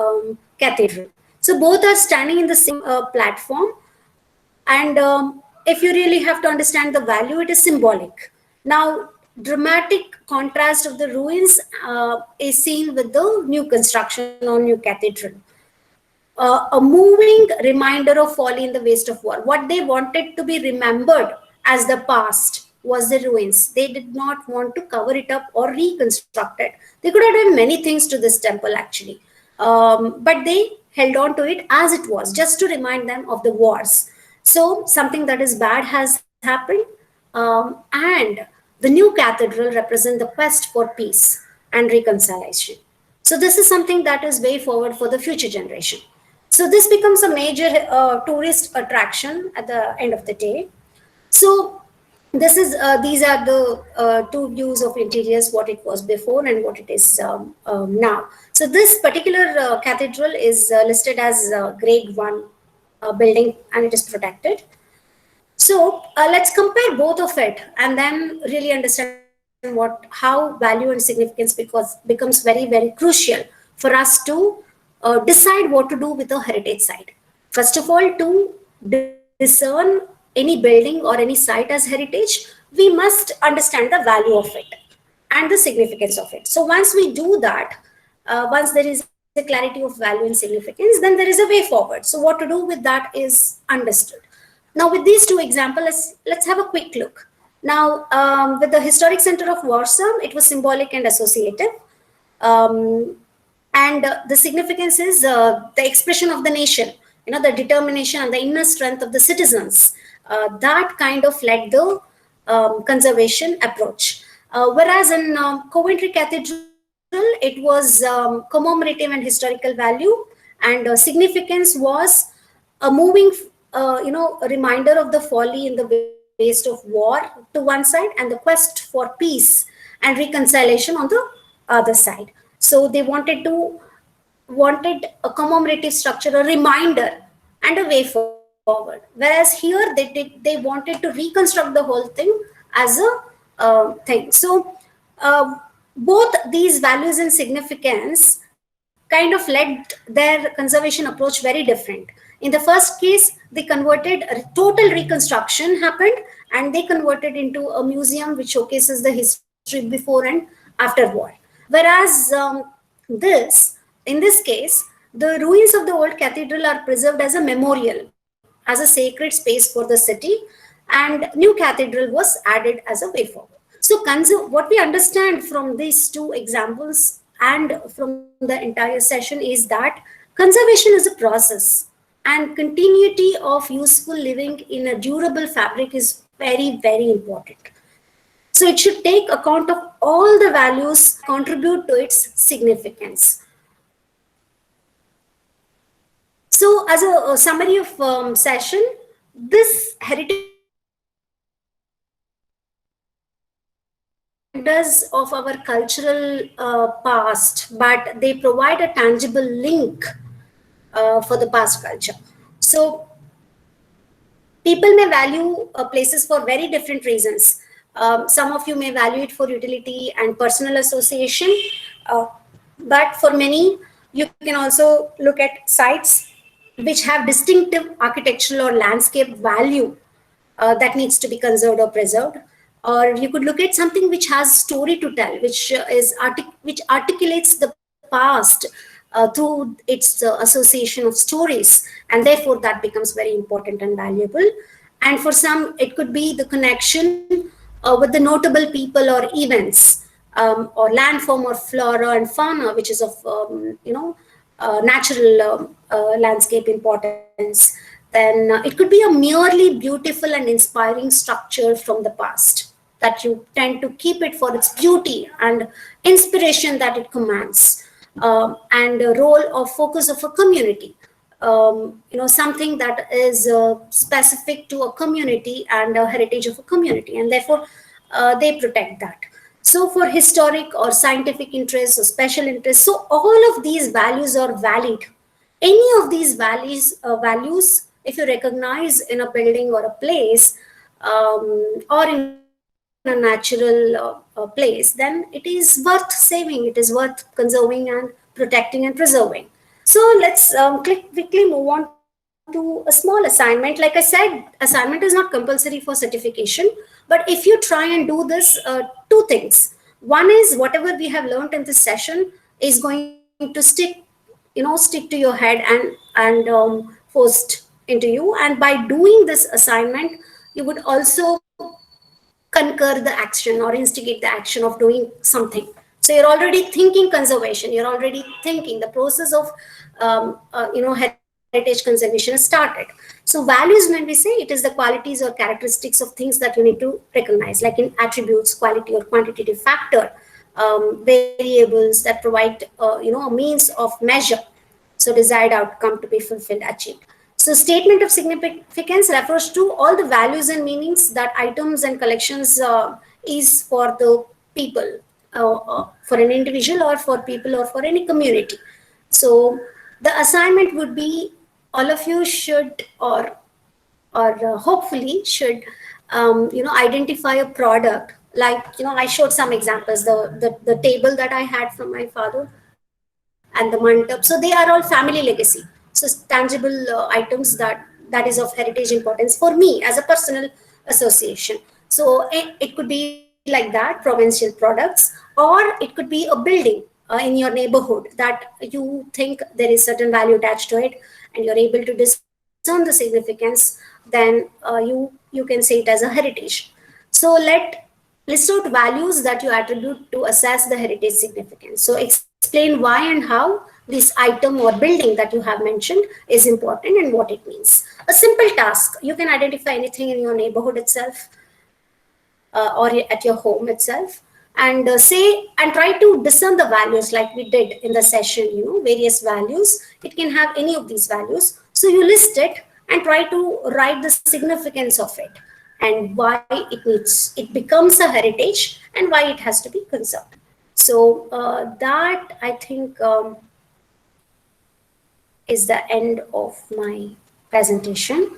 cathedral. So both are standing in the same platform, and if you really have to understand the value, it is symbolic. Now, dramatic contrast of the ruins is seen with the new construction or new cathedral. A moving reminder of folly in the waste of war. What they wanted to be remembered as the past was the ruins. They did not want to cover it up or reconstruct it. They could have done many things to this temple actually, but they held on to it as it was, just to remind them of the wars. So something that is bad has happened, and the new cathedral represents the quest for peace and reconciliation. So this is something that is way forward for the future generation. So this becomes a major tourist attraction at the end of the day. So this is these are the two views of interiors, what it was before and what it is now. So this particular cathedral is listed as grade 1 building, and it is protected. So let's compare both of it and then really understand how value and significance becomes very, very crucial for us to decide what to do with a heritage site. First of all, to discern any building or any site as heritage, we must understand the value of it and the significance of it. So once we do that, once there is a clarity of value and significance, then there is a way forward. So what to do with that is understood. Now, with these two examples, let's have a quick look. Now, with the Historic Center of Warsaw, it was symbolic and associative. And the significance is the expression of the nation, the determination and the inner strength of the citizens. That kind of led the conservation approach. Whereas in Coventry Cathedral, it was commemorative and historical value, and significance was a moving a reminder of the folly in the waste of war to one side, and the quest for peace and reconciliation on the other side. So they wanted a commemorative structure, a reminder, and a way forward. Whereas here they wanted to reconstruct the whole thing as a thing. So both these values and significance kind of led their conservation approach very different. In the first case, they converted, a total reconstruction happened, and they converted into a museum which showcases the history before and after war. Whereas in this case, the ruins of the old cathedral are preserved as a memorial, as a sacred space for the city, and new cathedral was added as a way forward. So what we understand from these two examples and from the entire session is that conservation is a process, and continuity of useful living in a durable fabric is very, very important. So it should take account of all the values, contribute to its significance. So as a summary of session, this heritage reminders of our cultural past, but they provide a tangible link for the past culture. So people may value places for very different reasons. Some of you may value it for utility and personal association, but for many, you can also look at sites which have distinctive architectural or landscape value that needs to be conserved or preserved. Or you could look at something which has story to tell, which which articulates the past through its association of stories, and therefore that becomes very important and valuable. And for some, it could be the connection with the notable people or events, or landform or flora and fauna, which is of natural landscape importance. Then it could be a merely beautiful and inspiring structure from the past that you tend to keep it for its beauty and inspiration that it commands, and the role of focus of a community. Something that is specific to a community and a heritage of a community, and therefore they protect that. So for historic or scientific interests or special interests, so all of these values are valid. Any of these values, if you recognize in a building or a place, or in a natural place, then it is worth saving, it is worth conserving and protecting and preserving. So let's quickly move on to a small assignment. Like I said, assignment is not compulsory for certification, but if you try and do this, two things. One is whatever we have learned in this session is going to stick to your head and forced into you. And by doing this assignment, you would also concur the action or instigate the action of doing something. So you're already thinking conservation, you're already thinking the process of heritage conservation has started. So values, when we say, it is the qualities or characteristics of things that you need to recognize, like in attributes, quality or quantitative factor, variables that provide a means of measure, so desired outcome to be fulfilled, achieved. So statement of significance refers to all the values and meanings that items and collections is for the people, for an individual or for people or for any community. So the assignment would be, all of you should or hopefully should identify a product. Like I showed some examples, the table that I had from my father and the mandap, so they are all family legacy. So tangible items that is of heritage importance for me as a personal association. So it could be like that, provincial products, or it could be a building in your neighborhood that you think there is certain value attached to it, and you're able to discern the significance. Then you can say it as a heritage. So list out values that you attribute to assess the heritage significance. So explain why and how this item or building that you have mentioned is important and what it means. A simple task, you can identify anything in your neighborhood itself, or at your home itself, and say and try to discern the values like we did in the session, various values. It can have any of these values. So you list it and try to write the significance of it and why it becomes a heritage and why it has to be conserved. So that, I think, is the end of my presentation.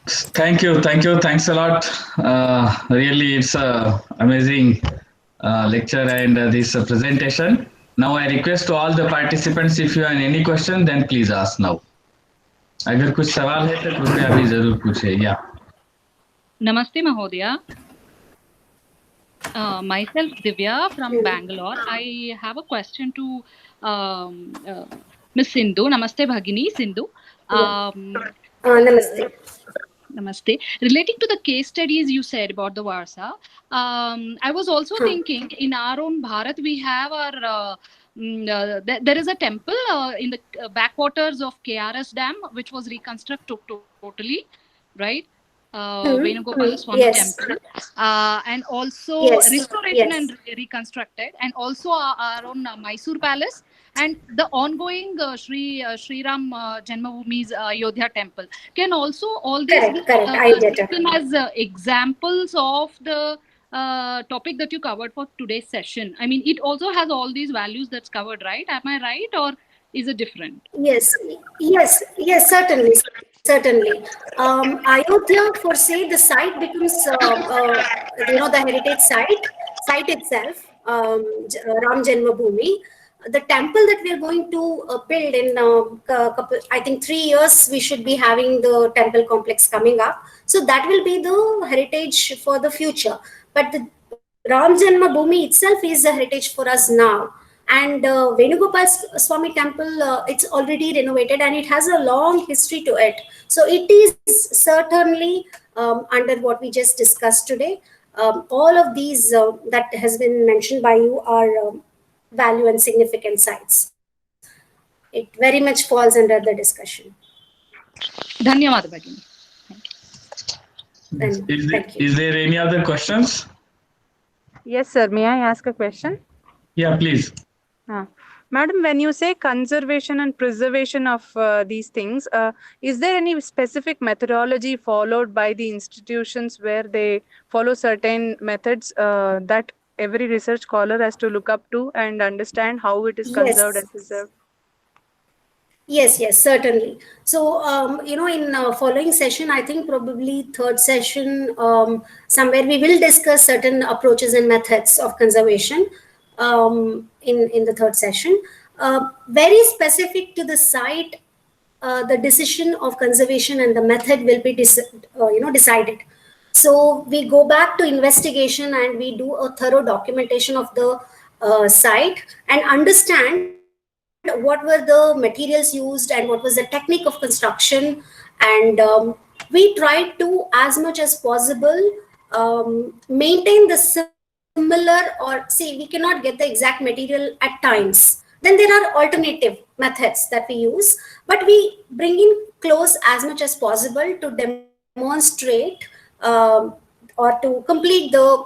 Thanks a lot. Really, it's a amazing lecture and this presentation. Now I request to all the participants, if you have any question, then please ask now. अगर कुछ सवाल है तो कृपया अभी जरूर पूछे. या Namaste Mahodaya. Myself Divya from Bangalore. I have a question to Miss Sindhu. Namaste Bhagini Sindhu. Namaste. Namaste. Relating to the case studies you said about the Varsa, I was also thinking in our own Bharat we have our there is a temple in the backwaters of KRS Dam which was reconstructed totally, right? Venugopala Swami temple, and also restoration and reconstructed, and also our own Mysore Palace, and the ongoing Sri Ram Janmabhumi's Ayodhya temple. Can also all these be taken as examples of the topic that you covered for today's session? I mean, it also has all these values that's covered, right? Am I right, or is it different? Yes, certainly. Ayodhya, for say, the site becomes the heritage site itself, Ram Janmabhoomi. the temple that we are going to build in couple, I think 3 years, we should be having the temple complex coming up. So that will be the heritage for the future. But the Ram Janma Bhoomi itself is a heritage for us now. And Venugopal Swami temple, it's already renovated and it has a long history to it. So it is certainly under what we just discussed today. All of these that has been mentioned by you are value and significant sites. It very much falls under the discussion. Dhanyawad Bhagini. Thank you. Is there any other questions? Yes, sir. May I ask a question? Yeah, please. Madam, when you say conservation and preservation of these things, is there any specific methodology followed by the institutions where they follow certain methods that every research scholar has to look up to and understand how it is conserved and preserved? Yes, certainly. So, in following session, I think probably third session, somewhere we will discuss certain approaches and methods of conservation in the third session. Very specific to the site, the decision of conservation and the method will be decided. So we go back to investigation and we do a thorough documentation of the site and understand what were the materials used and what was the technique of construction. And we tried to, as much as possible, maintain the similar, or see, we cannot get the exact material at times. Then there are alternative methods that we use, but we bring in close as much as possible to demonstrate or to complete the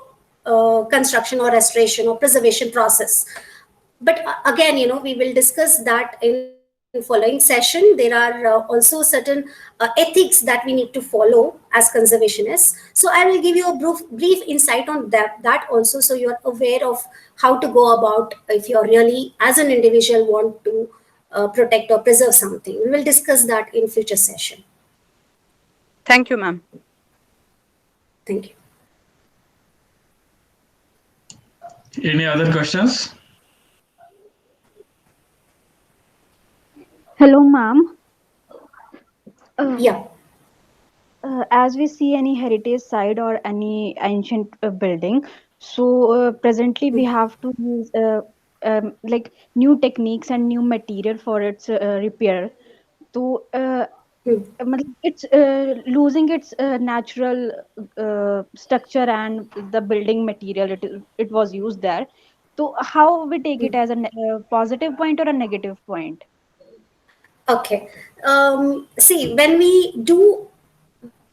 construction or restoration or preservation process. But again, we will discuss that in following session. There are also certain ethics that we need to follow as conservationists. So I will give you a brief insight on that also, so you're aware of how to go about if you're really, as an individual, want to protect or preserve something. We will discuss that in future session. Thank you, ma'am. Thank you. Any other questions? Hello, ma'am. Yeah. As we see any heritage site or any ancient building, so presently we have to use like new techniques and new material for its repair. So it's losing its natural structure and the building material it was used there. So how we take it as a positive point or a negative point? Okay. See, when we do,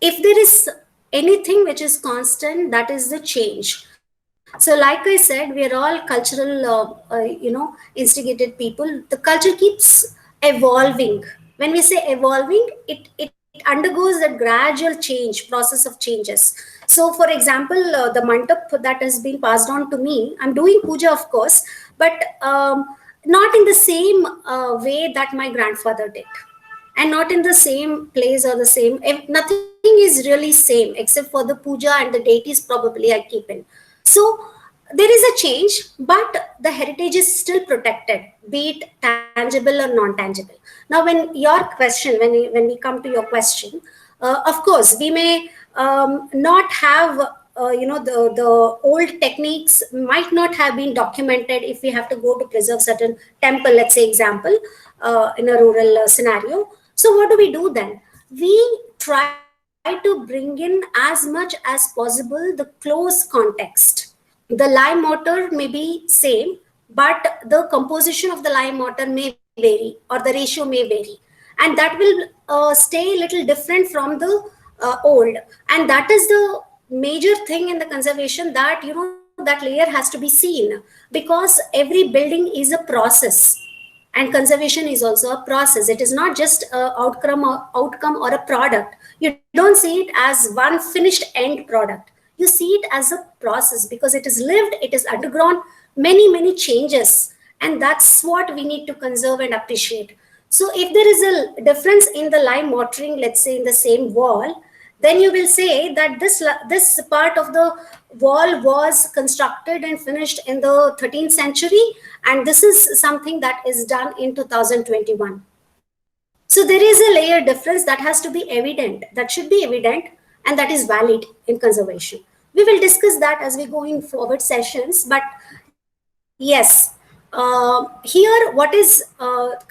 if there is anything which is constant, that is the change. So like I said, we are all cultural, instigated people. The culture keeps evolving. When we say evolving, it undergoes a gradual process of changes. So for example, the mandap that has been passed on to me, I'm doing puja, of course, but not in the same way that my grandfather did, and not in the same place or the same, nothing is really same except for the puja and the deities probably I keep in. So there is a change, but the heritage is still protected, be it tangible or non-tangible. Now, when we come to your question, of course, we may not have, the old techniques might not have been documented if we have to go to preserve certain temple, let's say example, in a rural scenario. So what do we do then? We try to bring in as much as possible the close context. The lime mortar may be same, but the composition of the lime mortar may vary, or the ratio may vary, and that will stay a little different from the old. And that is the major thing in the conservation, that that layer has to be seen, because every building is a process, and conservation is also a process. It is not just an outcome or a product. You don't see it as one finished end product. You see it as a process, because it is lived, it is undergone many changes, and that's what we need to conserve and appreciate. So if there is a difference in the lime mortaring, let's say in the same wall, then you will say that this part of the wall was constructed and finished in the 13th century, and this is something that is done in 2021. So there is a layer difference that has to be evident, that should be evident, and that is valid in conservation. We will discuss that as we go in forward sessions, but yes, here what is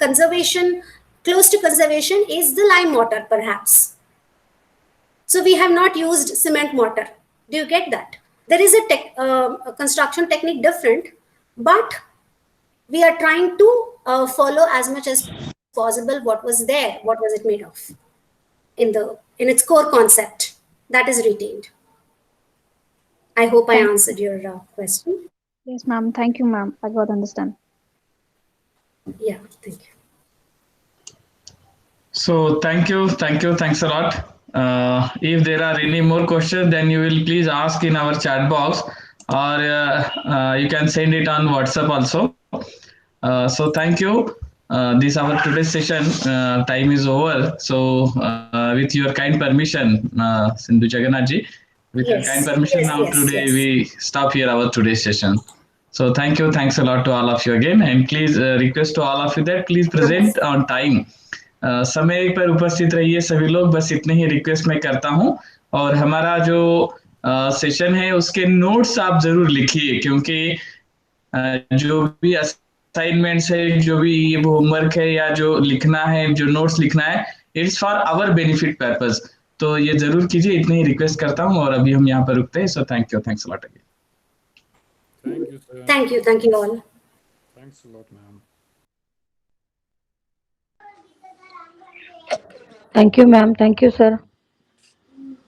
conservation, close to conservation, is the lime mortar perhaps. So we have not used cement mortar. Do you get that? There is a construction technique different, but we are trying to follow as much as possible what was there, what was it made of, in its core concept that is retained. I hope I answered your question. Yes, ma'am. Thank you, ma'am. I got understand. Yeah, thank you. So thanks a lot. If there are any more questions, then you will please ask in our chat box, or you can send it on WhatsApp also. So thank you. This our today's session time is over. So with your kind permission, Sindhu Jagannath ji, with your kind permission, today we stop here our today's session. So thanks a lot to all of you again, and please request to all of you that please present on time. समय पर उपस्थित रहिए सभी लोग, बस इतने ही request मैं करता हूं। और हमारा जो सेशन है उसके नोट्स आप जरूर लिखिए, क्योंकि जो भी असाइनमेंट्स है, जो भी ये होमवर्क है या जो लिखना है, जो नोट्स लिखना है, it's for our benefit purpose. तो ये जरूर कीजिए, इतनी ही रिक्वेस्ट करता हूं। और अभी हम यहाँ पर रुकते हैं। So thanks a lot again. Thank you, sir. Thank you all. Thanks a lot, ma'am. Thank you, ma'am. Thank you, sir.